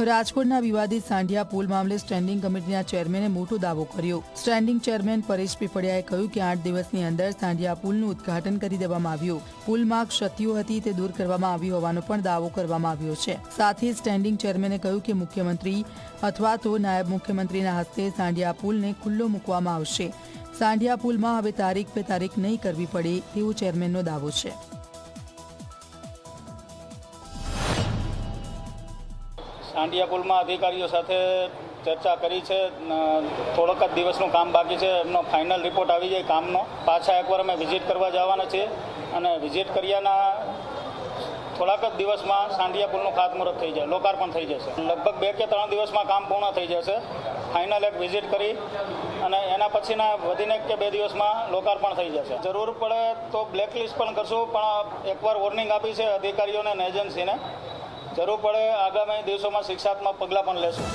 રાજકોટના વિવાદિત સાંઢિયા પુલ મામલે સ્ટેન્ડિંગ કમિટીના ચેરમેને મોટો દાવો કર્યો। સ્ટેન્ડિંગ ચેરમેન પરેશ પીપળિયાએ કહ્યું કે 8 દિવસની અંદર સાંઢિયા પુલનું ઉદ્ઘાટન કરી દેવામાં આવ્યું। પુલમાં ક્ષતિઓ હતી તે દૂર કરવામાં આવી હોવાનો પણ દાવો કરવામાં આવ્યો છે। સાથે સ્ટેન્ડિંગ ચેરમેને કહ્યું કે મુખ્યમંત્રી અથવા તો નાયબ મુખ્યમંત્રીના હસ્તે સાંઢિયા પુલને ખુલ્લો મૂકવામાં આવશે। સાંઢિયા પુલમાં હવે તારીખ પે તારીખ નહીં કરવી પડે તેવો ચેરમેનનો દાવો છે। સાંઢિયા પુલમાં અધિકારીઓ સાથે ચર્ચા કરી છે। થોડોક જ દિવસનું કામ બાકી છે, એમનો ફાઇનલ રિપોર્ટ આવી જાય કામનો। પાછા એકવાર અમે વિઝિટ કરવા જવાના છીએ અને વિઝિટ કર્યાના થોડાક જ દિવસમાં સાંઢિયા પુલનું ખાતમુહૂર્ત થઈ જાય, લોકાર્પણ થઈ જશે। લગભગ 2 કે 3 દિવસમાં કામ પૂર્ણ થઈ જશે। ફાઇનલ એક વિઝિટ કરી અને એના પછીના વધીને 1 કે 2 દિવસમાં લોકાર્પણ થઈ જશે। જરૂર પડે તો બ્લેકલિસ્ટ પણ કરશું, પણ એકવાર વોર્નિંગ આપી છે અધિકારીઓને અને એજન્સીને। જરૂર પડે આગામી દિવસોમાં શિક્ષાત્મક પગલાં પણ લેશું।